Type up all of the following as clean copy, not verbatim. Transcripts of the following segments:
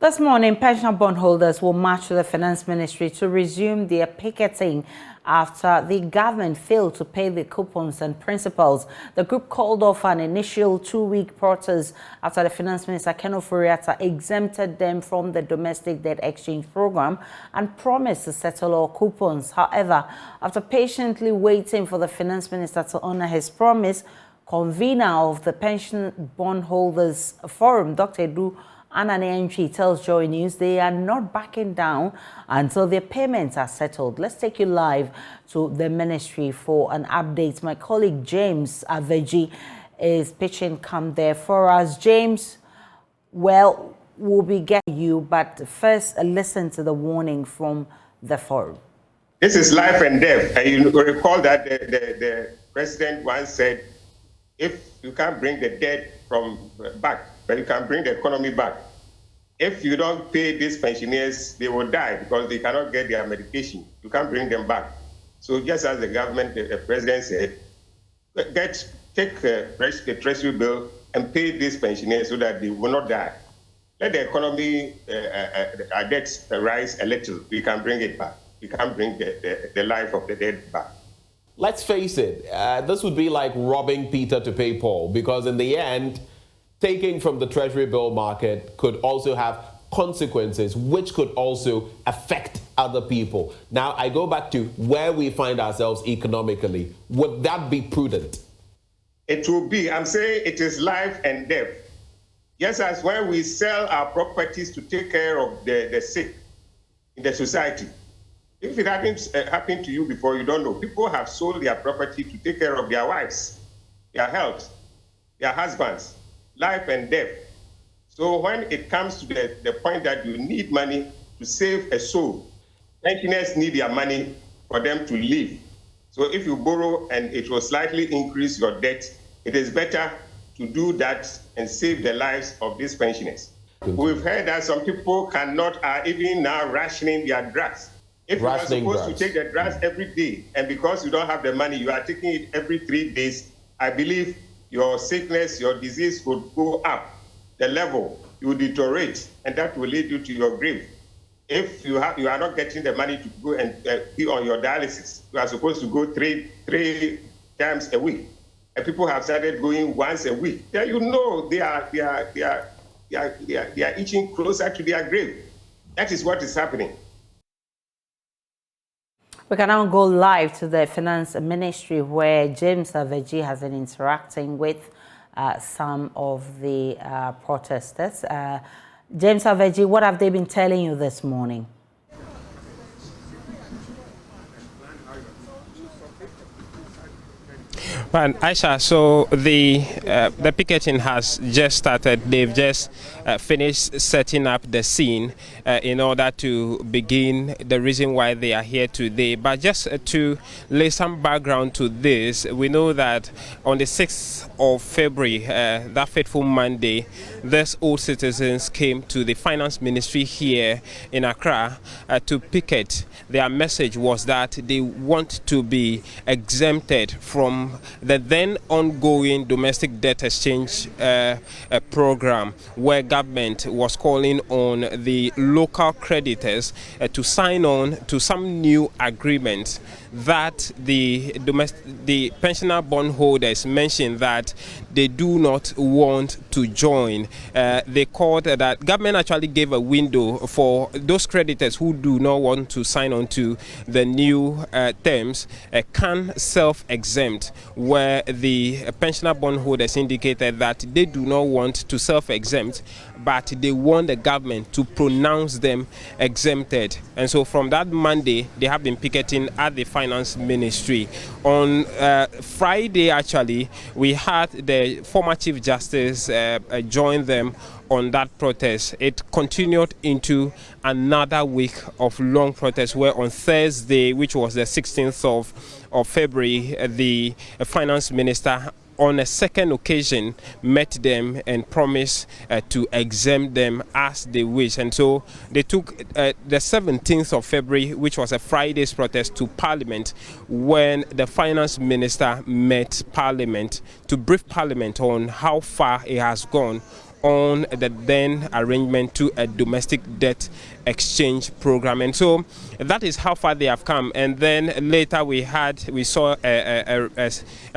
This morning, pension bondholders will march to the Finance Ministry to resume their picketing after the government failed to pay the coupons and principals. The group called off an initial 2-week protest after the Finance Minister, Ken Ofori-Atta, exempted them from the domestic debt exchange program and promised to settle all coupons. However, after patiently waiting for the Finance Minister to honor his promise, convener of the Pension Bondholders Forum, Dr. Edu Anani tells Joy News they are not backing down until their payments are settled. Let's take you live to the ministry for an update. My colleague James Aveji is pitching come there for us. James, well, we'll be getting you, but first listen to the warning from the forum. This is life and death. And you recall that the president once said, if you can't bring the debt from back, but you can bring the economy back. If you don't pay these pensioners, they will die because they cannot get their medication. You can't bring them back. So just as the government, the president said, take the treasury bill and pay these pensioners so that they will not die. Let the economy, our debts rise a little. We can bring it back. We can bring the life of the dead back. Let's face it, this would be like robbing Peter to pay Paul, because in the end, taking from the treasury bill market could also have consequences, which could also affect other people. Now, I go back to where we find ourselves economically. Would that be prudent? It will be. I'm saying it is life and death. Just as when we sell our properties to take care of the sick in the society. If it hadn't happened to you before, you don't know. People have sold their property to take care of their wives, their health, their husbands, life and death. So when it comes to the point that you need money to save a soul, pensioners need their money for them to live. So if you borrow and it will slightly increase your debt, it is better to do that and save the lives of these pensioners. We've heard that some people are even now rationing their drugs. If you are supposed to take the drugs every day, and because you don't have the money, you are taking it every 3 days, I believe your sickness, your disease would go up the level, you will deteriorate, and that will lead you to your grave. If you are not getting the money to go and be on your dialysis, you are supposed to go three times a week, and people have started going once a week. Then you know they are inching closer to their grave. That is what is happening. We can now go live to the Finance Ministry, where James Aveji has been interacting with some of the protesters. James Aveji, what have they been telling you this morning? Well, Aisha, so the picketing has just started. They've just finished setting up the scene in order to begin the reason why they are here today. But just to lay some background to this, we know that on the 6th of February, that fateful Monday, these old citizens came to the Finance Ministry here in Accra to picket. Their message was that they want to be exempted from the then ongoing domestic debt exchange program, where government was calling on the local creditors to sign on to some new agreements that the pensioner bondholders mentioned that they do not want to join. They called that government actually gave a window for those creditors who do not want to sign on to the new terms can self-exempt, where the pensioner bondholders indicated that they do not want to self-exempt, but they want the government to pronounce them exempted. And so from that Monday, they have been picketing at the Finance Ministry. On Friday, actually, we had the former Chief Justice join them on that protest. It continued into another week of long protests, where on Thursday, which was the 16th of February, the Finance Minister on a second occasion met them and promised to exempt them as they wish. And so they took the 17th of February, which was a Friday's protest, to Parliament, when the Finance Minister met Parliament to brief Parliament on how far it has gone on the then arrangement to a domestic debt exchange program. And so that is how far they have come. And then later we saw a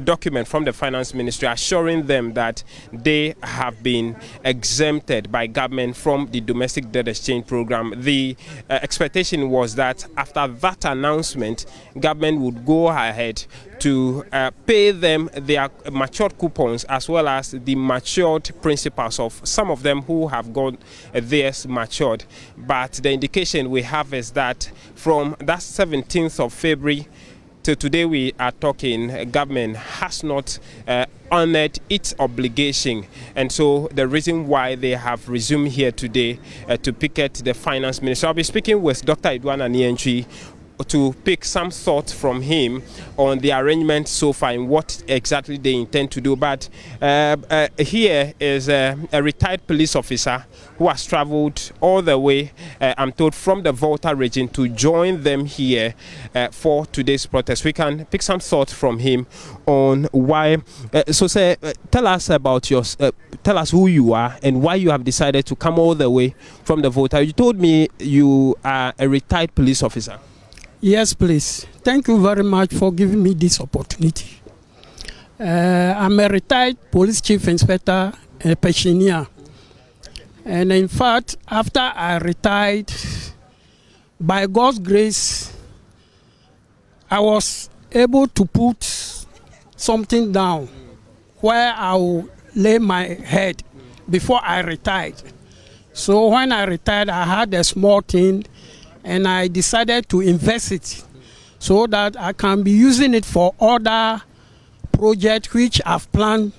document from the finance ministry assuring them that they have been exempted by government from the domestic debt exchange program. The expectation was that after that announcement, government would go ahead to pay them their matured coupons as well as the matured principals of some of them who have got theirs matured. But the indication we have is that from that 17th of February to today we are talking, government has not honored its obligation. And so the reason why they have resumed here today to picket the finance minister. I'll be speaking with Dr. Edouard Anientwi to pick some thoughts from him on the arrangement so far and what exactly they intend to do. But here is a retired police officer who has traveled all the way, I'm told, from the Volta region to join them here for today's protest. We can pick some thoughts from him on why. Tell us about tell us who you are and why you have decided to come all the way from the Volta. You told me you are a retired police officer. Yes, please. Thank you very much for giving me this opportunity. I'm a retired police chief inspector, a pensioner. And in fact, after I retired, by God's grace, I was able to put something down where I will lay my head before I retired. So when I retired, I had a small thing, and I decided to invest it so that I can be using it for other projects which I've planned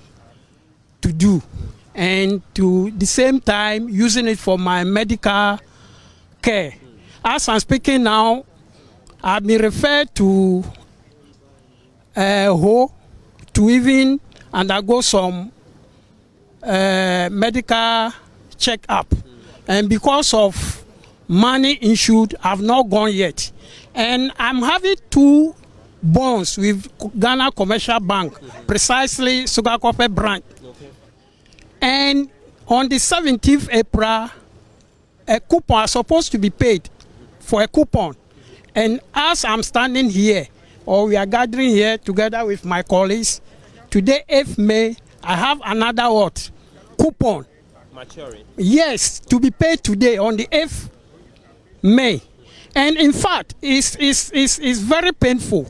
to do, and to the same time using it for my medical care. As I'm speaking now, I've been referred to Ho to even undergo some medical check-up, and because of money issued, I've not gone yet. And I'm having 2 bonds with Ghana Commercial Bank, precisely Sugakope branch. Okay. And on the 17th April, a coupon is supposed to be paid for a coupon. And as I'm standing here, or we are gathering here together with my colleagues, today, 8th May, I have another what? Coupon. Maturing. Yes, to be paid today on the 8th May. And in fact, it's very painful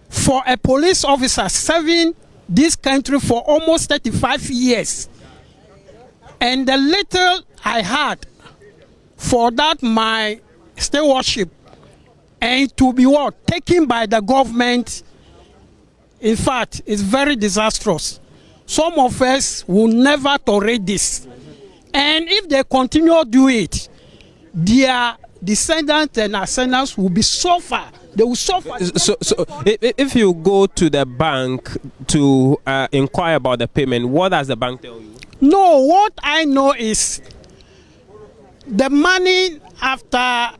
for a police officer serving this country for almost 35 years. And the little I had for that my stewardship, and to be what? Taken by the government, in fact, it's very disastrous. Some of us will never tolerate this. And if they continue to do it, their descendants and ascendants will be suffer. They will suffer. So if you go to the bank to inquire about the payment, what does the bank tell you? No, what I know is the money after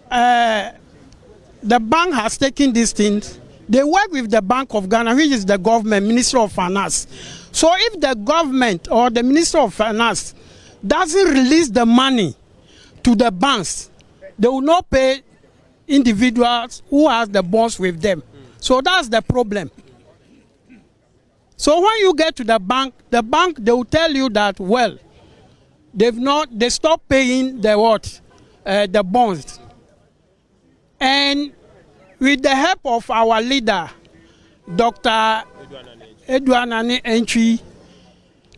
the bank has taken these things, they work with the Bank of Ghana, which is the government, Ministry of Finance. So if the government or the Ministry of Finance doesn't release the money to the banks, they will not pay individuals who has the bonds with them. So that's the problem. So when you get to the bank, they will tell you that, well, they stopped paying the bonds. And with the help of our leader, Dr. Edouard Anientwi,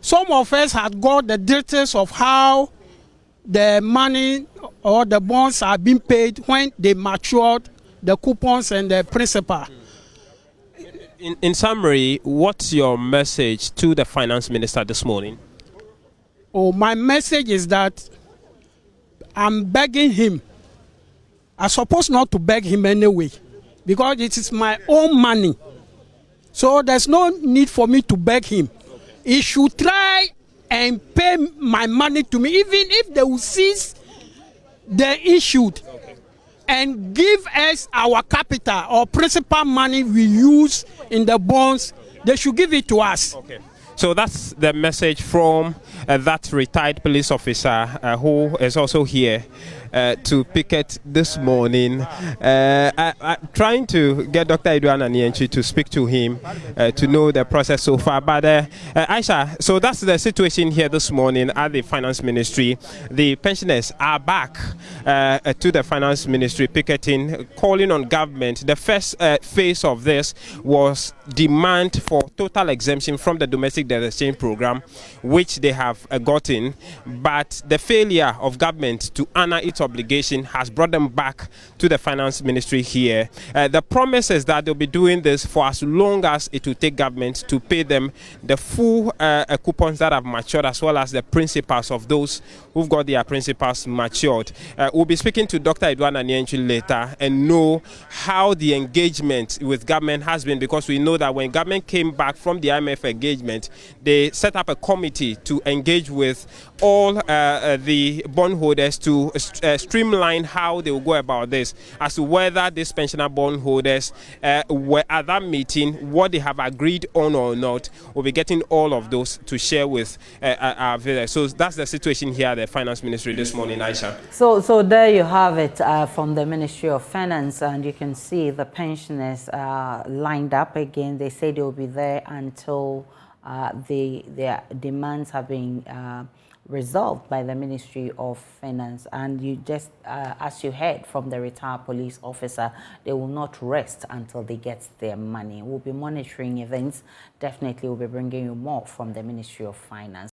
some of us had got the details of how the money or the bonds are being paid when they matured, the coupons and the principal. In summary, what's your message to the finance minister this morning? Oh, my message is that I'm begging him. I'm supposed not to beg him anyway, because it is my own money. So there's no need for me to beg him. He should try and pay my money to me, even if they will seize the issued and give us our capital or principal money we use in the bonds. They should give it to us. Okay. So that's the message from that retired police officer who is also here to picket this morning. I'm trying to get Dr. Edouard Anienchi to speak to him to know the process so far. But Aisha, so that's the situation here this morning at the Finance Ministry. The pensioners are back to the Finance Ministry picketing, calling on government. The first phase of this was demand for total exemption from the domestic debt exchange program, which they have gotten, but the failure of government to honor its obligation has brought them back to the Finance Ministry here. The promise is that they'll be doing this for as long as it will take government to pay them the full coupons that have matured, as well as the principals of those who've got their principals matured. We'll be speaking to Dr. Edouard Anienchi later and know how the engagement with government has been, because we know that when government came back from the IMF engagement, they set up a committee to engage with all the bondholders to streamline how they will go about this, as to whether these pensioner bondholders were at that meeting, what they have agreed on or not. We'll be getting all of those to share with our viewers. So that's the situation here at the Finance Ministry this morning, Aisha. So there you have it from the Ministry of Finance, and you can see the pensioners lined up again. They say they will be there until their demands have been resolved by the Ministry of Finance. And you just, as you heard from the retired police officer, they will not rest until they get their money. We'll be monitoring events. Definitely we'll be bringing you more from the Ministry of Finance.